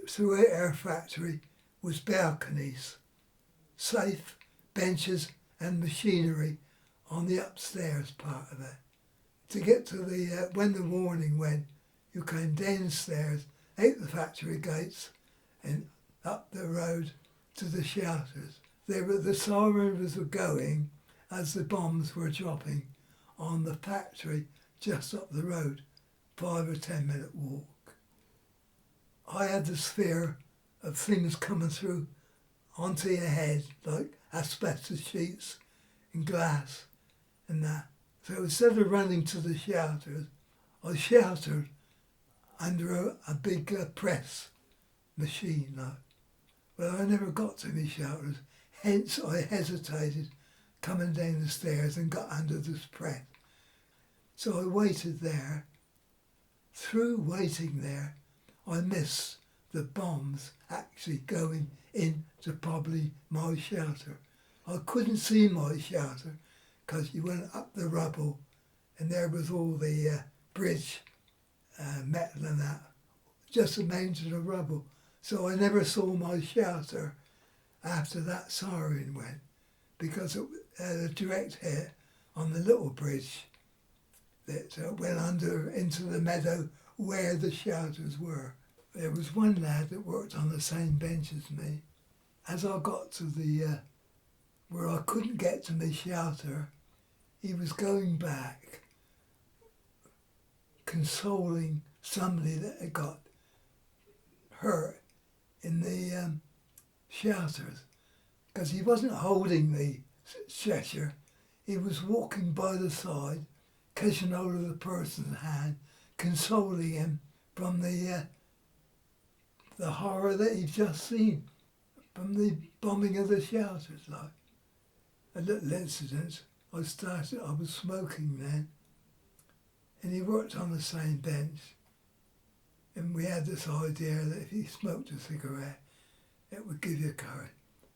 throughout our factory was balconies, safe, benches and machinery on the upstairs part of it. To get to the, when the warning went, you came downstairs, out the factory gates and up the road to the shelters. The sirens were going as the bombs were dropping on the factory just up the road, 5 or 10 minute walk. I had this fear of things coming through onto your head, like asbestos sheets and glass and that. So instead of running to the shelters, I sheltered under a big press machine. Well, I never got to my shelters, hence I hesitated coming down the stairs and got under this press. So I waited there. Through waiting there, I missed the bombs actually going into probably my shelter. I couldn't see my shelter because you went up the rubble and there was all the bridge metal and that, just a mountain of rubble. So I never saw my shelter after that siren went because it had a direct hit on the little bridge that went under into the meadow where the shelters were. There was one lad that worked on the same bench as me. As I got to the where I couldn't get to my shelter, he was going back, consoling somebody that had got hurt in the shelters, because he wasn't holding the stretcher. He was walking by the side, catching hold of the person's hand, consoling him from the horror that he'd just seen from the bombing of the shelters. Like a little incident, I was smoking then, and he worked on the same bench, and we had this idea that if you smoked a cigarette, it would give you courage.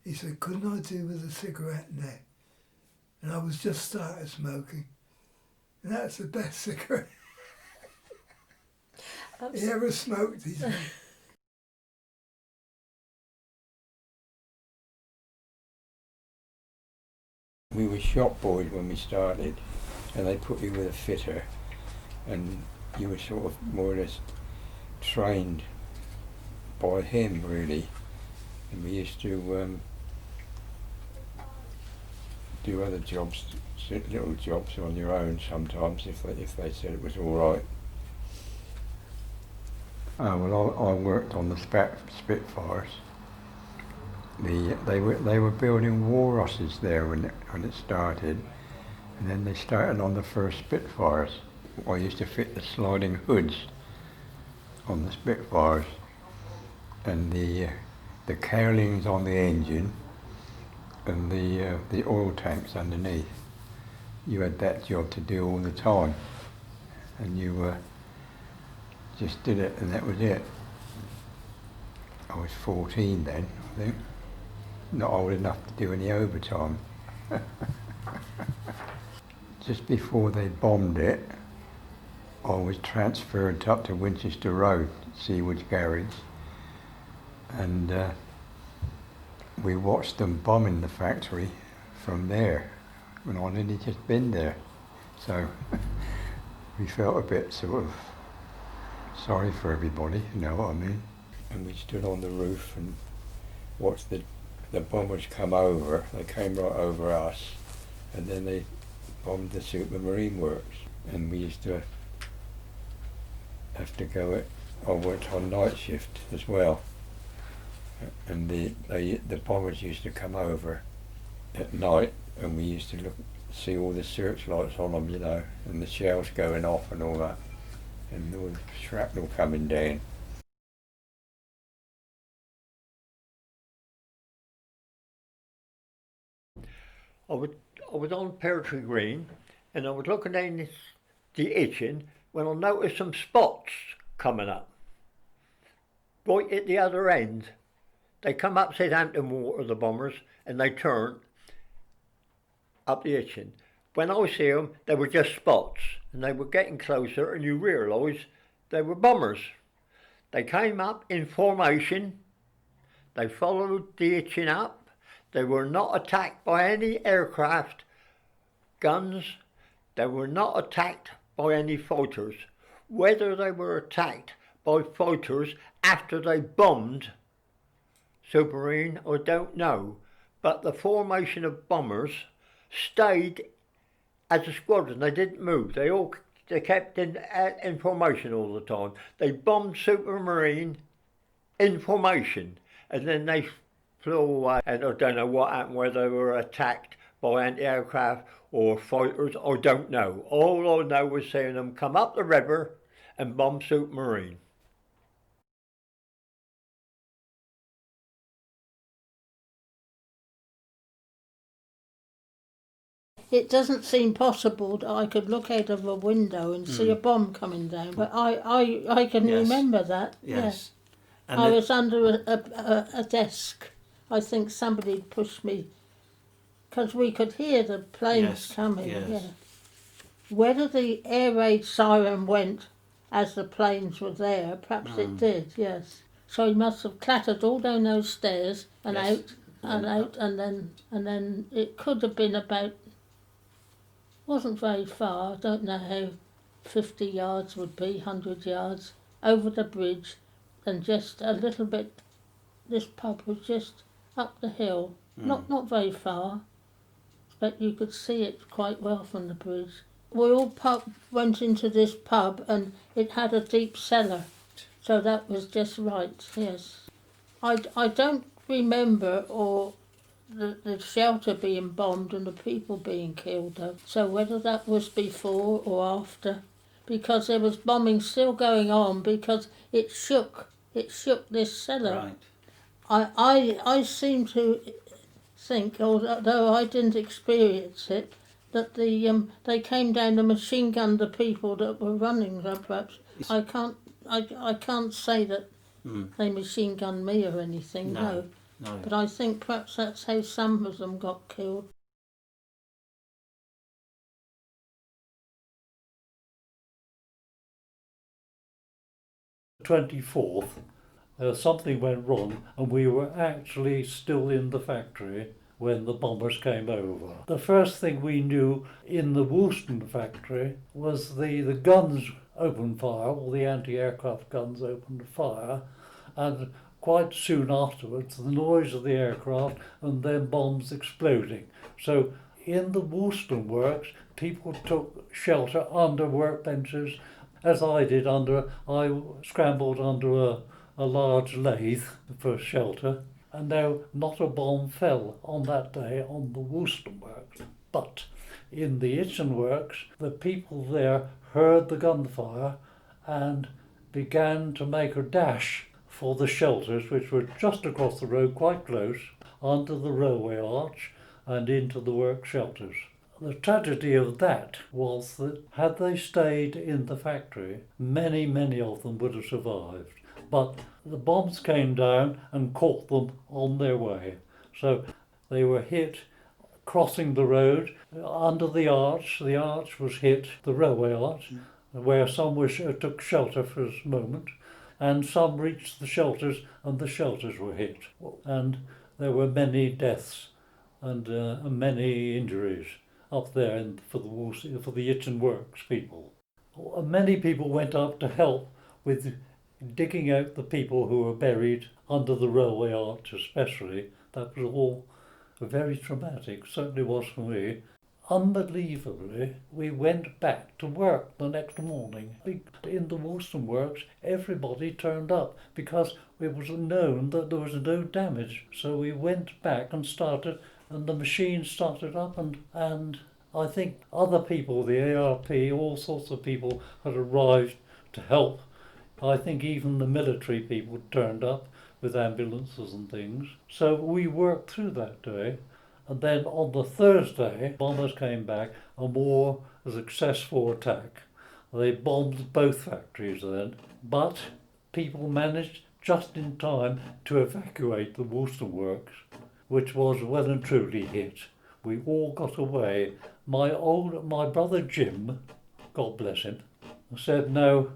He said, couldn't I do with a cigarette now? And I was just started smoking, and that's the best cigarette he ever smoked, he said. We were shop boys when we started, and they put you with a fitter, and you were sort of more or less trained by him, really. And we used to do other jobs, little jobs on your own sometimes if they said it was all right. Well, I worked on the Spitfires. They were building walruses there when it started, and then they started on the first Spitfires. I used to fit the sliding hoods on the Spitfires, and the cowlings on the engine, and the oil tanks underneath. You had that job to do all the time, and you just did it, and that was it. I was 14 then, I think. Not old enough to do any overtime. Just before they bombed it, I was transferred up to Winchester Road, Seawood's Garage, and we watched them bombing the factory from there, when I'd only just been there. So we felt a bit sort of sorry for everybody, you know what I mean? And we stood on the roof and watched the bombers come over. They came right over us, and then they bombed the Supermarine works. And we used to have to go I worked on night shift as well. And the bombers used to come over at night, and we used to see all the searchlights on them, you know, and the shells going off and all that, and all the shrapnel coming down. I was on Peartree Green, and I was looking down the Itchen when I noticed some spots coming up. Right at the other end. They come up Southampton water, the bombers, and they turn up the Itchen. When I see them, they were just spots, and they were getting closer, and you realise they were bombers. They came up in formation. They followed the Itchen up. They were not attacked by any aircraft, guns. They were not attacked by any fighters. Whether they were attacked by fighters after they bombed Supermarine, I don't know. But the formation of bombers stayed as a squadron. They didn't move. They kept in formation all the time. They bombed Supermarine in formation, and then they flew away. And I don't know what happened, whether they were attacked by anti-aircraft or fighters. I don't know. All I know was seeing them come up the river and bomb Supermarine. It doesn't seem possible that I could look out of a window and see a bomb coming down, but I can Yes. remember that. Yes. And I was under a desk. I think somebody pushed me because we could hear the planes Yes, coming. yes. Yeah. Whether the air raid siren went as the planes were there, perhaps it did. Yes. So he must have clattered all down those stairs and Yes. out and out, and then it could have been about. Wasn't very far. I don't know how 50 yards would be, 100 yards over the bridge, and just a little bit. This pub was just up the hill, not very far, but you could see it quite well from the bridge. We all went into this pub, and it had a deep cellar, so that was just right. Yes, I don't remember the shelter being bombed and the people being killed though. So whether that was before or after, because there was bombing still going on, because it shook this cellar. Right. I seem to think, although I didn't experience it, that they came down to machine gun the people that were running. Perhaps I can't say that they machine gunned me or anything. No. No. But I think perhaps that's how some of them got killed. The 24th, something went wrong and we were actually still in the factory when the bombers came over. The first thing we knew in the Woolston factory was the guns opened fire, all the anti-aircraft guns opened fire, and quite soon afterwards the noise of the aircraft and then bombs exploding. So in the Woolston works, people took shelter under workbenches, as I did. I scrambled under a large lathe for shelter, and now not a bomb fell on that day on the Woolston works. But in the Itchen works, the people there heard the gunfire and began to make a dash for the shelters, which were just across the road, quite close, under the railway arch and into the work shelters. The tragedy of that was that had they stayed in the factory, many of them would have survived. But the bombs came down and caught them on their way. So they were hit crossing the road under the arch. The arch was hit, the railway arch, where some took shelter for a moment, and some reached the shelters, and the shelters were hit. And there were many deaths and many injuries up there for the Itchen Works people. Many people went up to help with digging out the people who were buried under the railway arch especially. That was all very traumatic, certainly was for me. Unbelievably, we went back to work the next morning. In the Woolston Works, everybody turned up because it was known that there was no damage. So we went back and started, and the machine started up, and I think other people, the ARP, all sorts of people had arrived to help. I think even the military people turned up with ambulances and things. So we worked through that day. And then on the Thursday, bombers came back, a more successful attack. They bombed both factories then, but people managed just in time to evacuate the Woolston Works, which was well and truly hit. We all got away. My brother Jim, God bless him, said, no,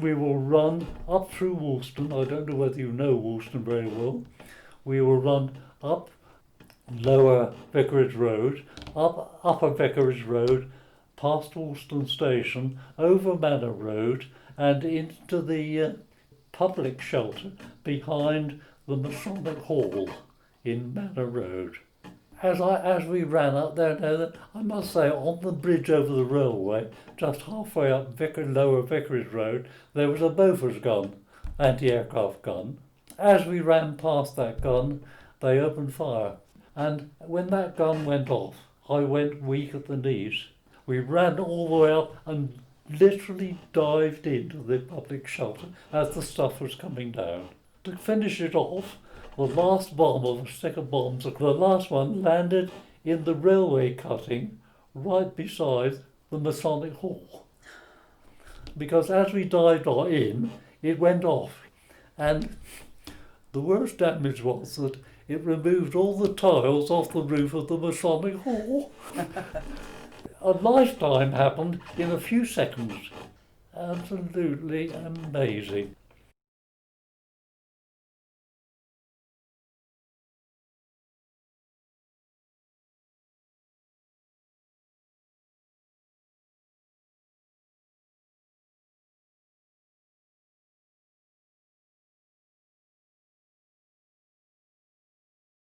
We will run up through Woolston. I don't know whether you know Woolston very well. We will run up Lower Vicarage Road, up Upper Vicarage Road, past Woolston Station, over Manor Road, and into the public shelter behind the Masonic Hall in Manor Road. As we ran up there, now, I must say, on the bridge over the railway, just halfway up Lower Vicarage Road, there was a Bofors gun, anti-aircraft gun. As we ran past that gun, they opened fire. And when that gun went off, I went weak at the knees. We ran all the way up and literally dived into the public shelter as the stuff was coming down. To finish it off, the last bomb of a stick of bombs, the last one landed in the railway cutting right beside the Masonic Hall. Because as we dived in, it went off. And the worst damage was that it removed all the tiles off the roof of the Masonic Hall. A lifetime happened in a few seconds. Absolutely amazing.